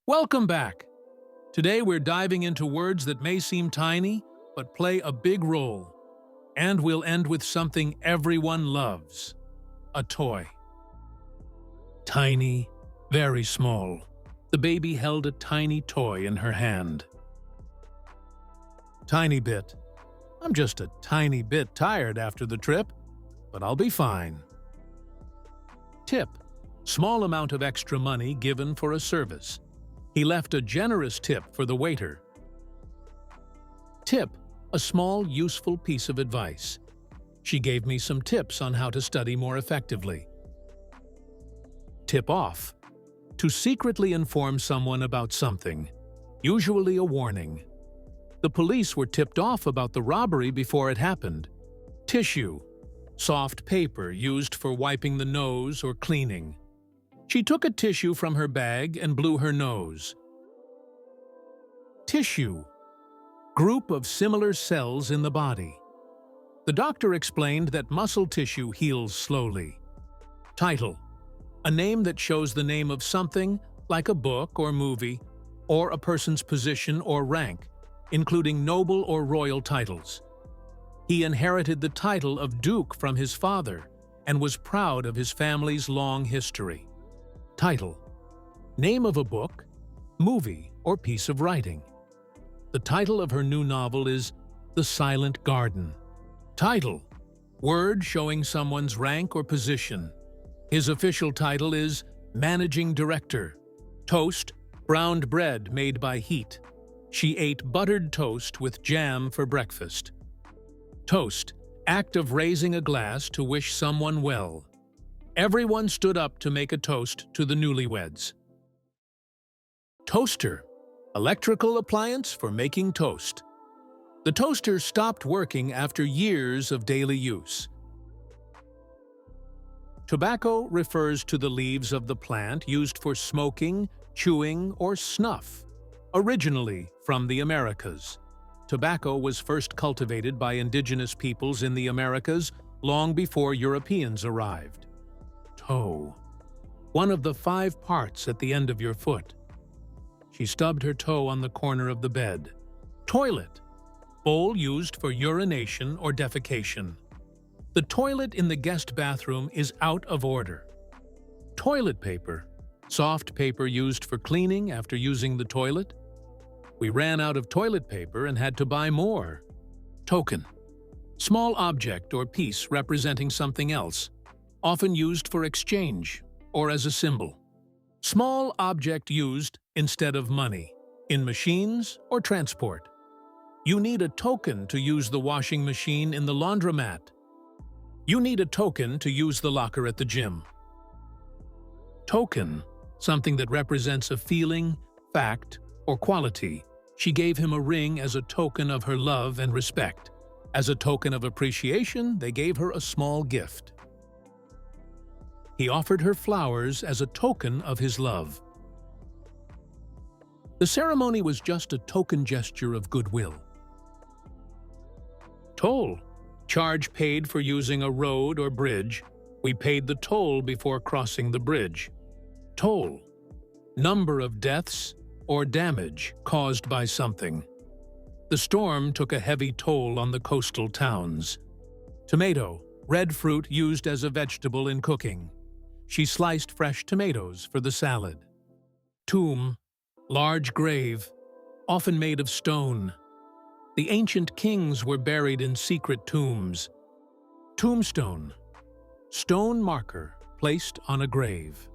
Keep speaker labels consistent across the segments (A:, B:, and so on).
A: Welcome back. Today we're diving into words that may seem tiny, but play a big role. And we'll end with something everyone loves: a toy. Tiny, very small. The baby held a tiny toy in her hand. Tiny bit. I'm just a tiny bit tired after the trip, but I'll be fine. Tip. Small amount of extra money given for a service. He left a generous tip for the waiter. Tip. A small, useful piece of advice. She gave me some tips on how to study more effectively. Tip off. To secretly inform someone about something, usually a warning. The police were tipped off about the robbery before it happened. Tissue. Soft paper used for wiping the nose or cleaning. She took a tissue from her bag and blew her nose. Tissue. Group of similar cells in the body. The doctor explained that muscle tissue heals slowly. Title. A name that shows the name of something, like a book or movie, or a person's position or rank, including noble or royal titles. He inherited the title of Duke from his father and was proud of his family's long history. Title. Name of a book, movie, or piece of writing. The title of her new novel is The Silent Garden. Title. Word showing someone's rank or position. His official title is Managing Director. Toast. Browned bread made by heat. She ate buttered toast with jam for breakfast. Toast. Act of raising a glass to wish someone well. Everyone stood up to make a toast to the newlyweds. Toaster. Electrical appliance for making toast. The toaster stopped working after years of daily use. Tobacco refers to the leaves of the plant used for smoking, chewing, or snuff. Originally from the Americas. Tobacco was first cultivated by indigenous peoples in the Americas long before Europeans arrived. Toe. One of the 5 parts at the end of your foot. She stubbed her toe on the corner of the bed. Toilet. Bowl used for urination or defecation. The toilet in the guest bathroom is out of order. Toilet paper. Soft paper used for cleaning after using the toilet. We ran out of toilet paper and had to buy more. Token. Small object or piece representing something else, often used for exchange or as a symbol. Small object used instead of money, in machines or transport. You need a token to use the washing machine in the laundromat. You need a token to use the locker at the gym. Token, something that represents a feeling, fact, or quality. She gave him a ring as a token of her love and respect. As a token of appreciation, they gave her a small gift. He offered her flowers as a token of his love. The ceremony was just a token gesture of goodwill. Toll. Charge paid for using a road or bridge. We paid the toll before crossing the bridge. Toll. Number of deaths or damage caused by something. The storm took a heavy toll on the coastal towns. Tomato. Red fruit used as a vegetable in cooking. She sliced fresh tomatoes for the salad. Tomb. Large grave, often made of stone. The ancient kings were buried in secret tombs. Tombstone. Stone marker placed on a grave.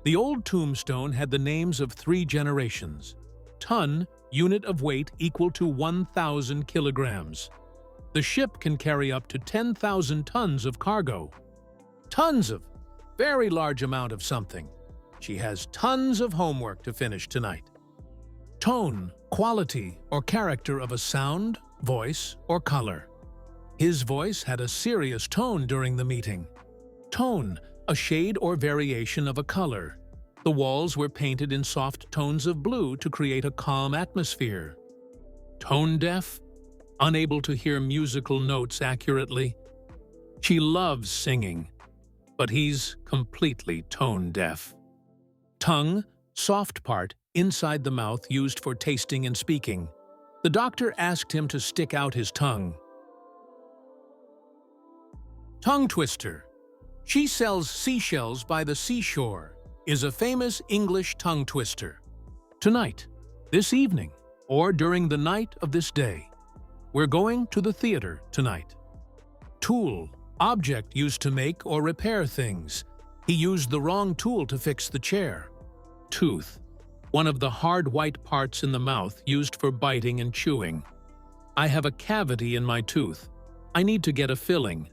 A: The old tombstone had the names of 3 generations. Ton, unit of weight equal to 1,000 kilograms. The ship can carry up to 10,000 tons of cargo. Tons of, very large amount of something. She has tons of homework to finish tonight. Tone, quality or character of a sound, voice, or color. His voice had a serious tone during the meeting. Tone, a shade or variation of a color. The walls were painted in soft tones of blue to create a calm atmosphere. Tone deaf, unable to hear musical notes accurately. She loves singing, but he's completely tone deaf. Tongue, soft part inside the mouth used for tasting and speaking. The doctor asked him to stick out his tongue. Tongue twister. She sells seashells by the seashore is a famous English tongue twister. Tonight, this evening, or during the night of this day. We're going to the theater tonight. Tool. Object used to make or repair things. He used the wrong tool to fix the chair. Tooth. One of the hard white parts in the mouth used for biting and chewing. I have a cavity in my tooth. I need to get a filling.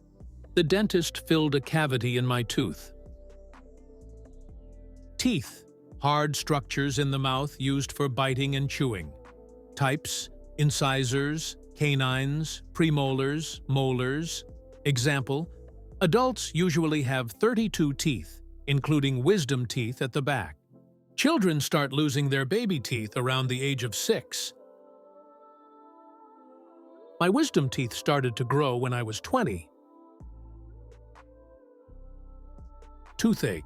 A: The dentist filled a cavity in my tooth. Teeth. Hard structures in the mouth used for biting and chewing. Types: incisors, canines, premolars, molars. Example: adults usually have 32 teeth, including wisdom teeth at the back. Children start losing their baby teeth around the age of 6. My wisdom teeth started to grow when I was 20. Toothache.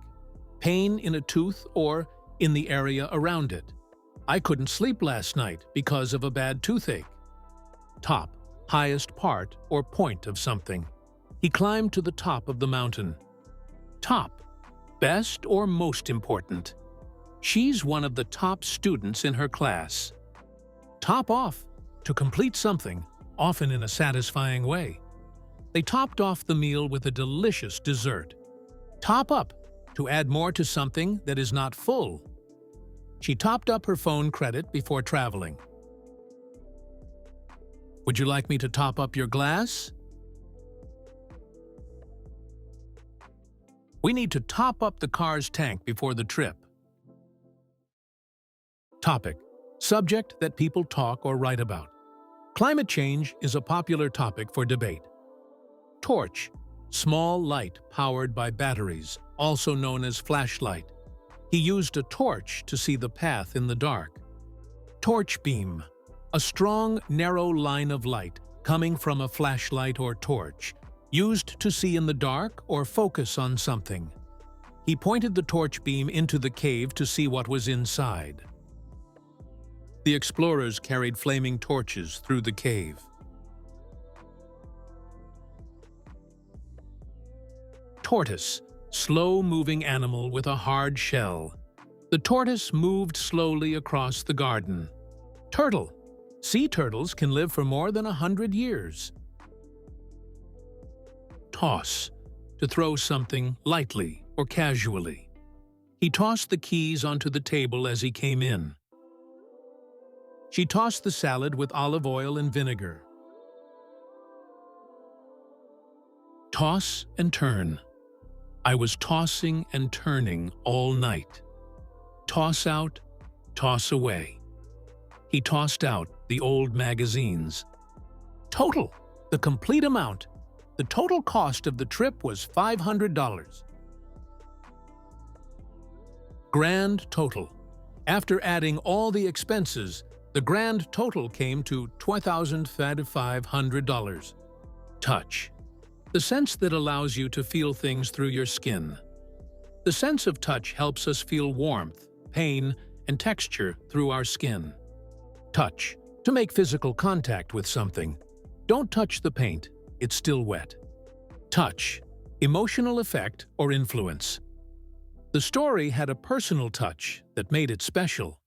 A: Pain in a tooth or in the area around it. I couldn't sleep last night because of a bad toothache. Top. Highest part or point of something. He climbed to the top of the mountain. Top. Best or most important. She's one of the top students in her class. Top off. To complete something, often in a satisfying way. They topped off the meal with a delicious dessert. Top up. To add more to something that is not full. She topped up her phone credit before traveling. Would you like me to top up your glass? We need to top up the car's tank before the trip. Topic. Subject that people talk or write about. Climate change is a popular topic for debate. Torch. Small light powered by batteries, also known as flashlight. He used a torch to see the path in the dark. Torch beam. A strong, narrow line of light coming from a flashlight or torch, used to see in the dark or focus on something. He pointed the torch beam into the cave to see what was inside. The explorers carried flaming torches through the cave. Tortoise. Slow-moving animal with a hard shell. The tortoise moved slowly across the garden. Turtle. Sea turtles can live for more than 100 years. Toss. To throw something lightly or casually. He tossed the keys onto the table as he came in. She tossed the salad with olive oil and vinegar. Toss and turn. I was tossing and turning all night. Toss out, toss away. He tossed out the old magazines. Total. The complete amount. The total cost of the trip was $500. Grand total. After adding all the expenses, the grand total came to $2,500. Touch. The sense that allows you to feel things through your skin. The sense of touch helps us feel warmth, pain, and texture through our skin. Touch. To make physical contact with something. Don't touch the paint, it's still wet. Touch. Emotional effect or influence. The story had a personal touch that made it special.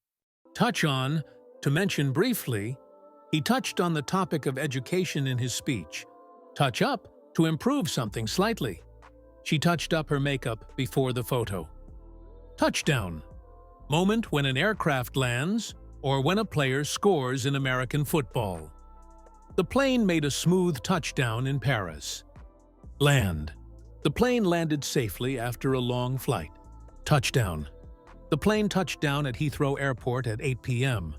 A: Touch on. To mention briefly, he touched on the topic of education in his speech. Touch up. To improve something slightly. She touched up her makeup before the photo. Touchdown. Moment when an aircraft lands or when a player scores in American football. The plane made a smooth touchdown in Paris. Land. The plane landed safely after a long flight. Touchdown. The plane touched down at Heathrow Airport at 8 p.m.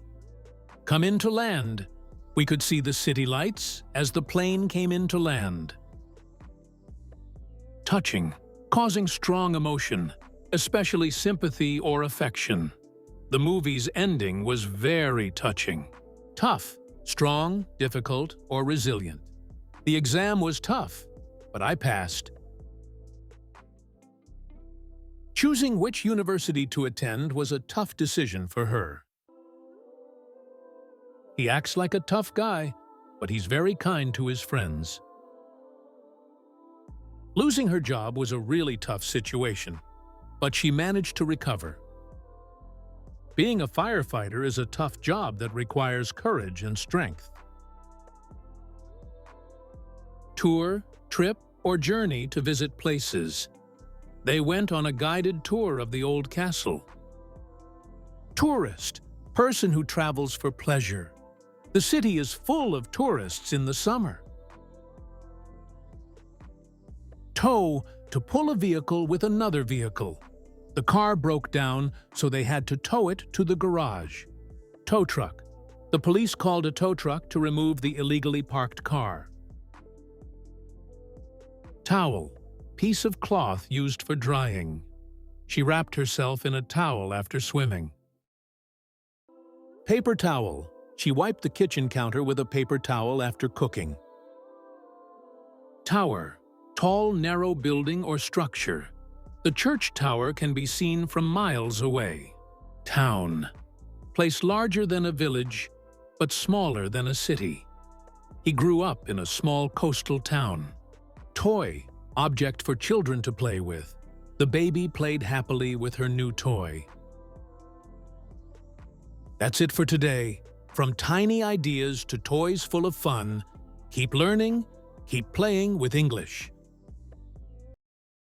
A: Come in to land. We could see the city lights as the plane came in to land. Touching, causing strong emotion, especially sympathy or affection. The movie's ending was very touching. Tough, strong, difficult, or resilient. The exam was tough, but I passed. Choosing which university to attend was a tough decision for her. He acts like a tough guy, but he's very kind to his friends. Losing her job was a really tough situation, but she managed to recover. Being a firefighter is a tough job that requires courage and strength. Tour, trip, or journey to visit places. They went on a guided tour of the old castle. Tourist, person who travels for pleasure. The city is full of tourists in the summer. Tow, to pull a vehicle with another vehicle. The car broke down, so they had to tow it to the garage. Tow truck. The police called a tow truck to remove the illegally parked car. Towel, piece of cloth used for drying. She wrapped herself in a towel after swimming. Paper towel. She wiped the kitchen counter with a paper towel after cooking. Tower, tall, narrow building or structure. The church tower can be seen from miles away. Town, place larger than a village, but smaller than a city. He grew up in a small coastal town. Toy, object for children to play with. The baby played happily with her new toy. That's it for today. From tiny ideas to toys full of fun, keep learning, keep playing with English.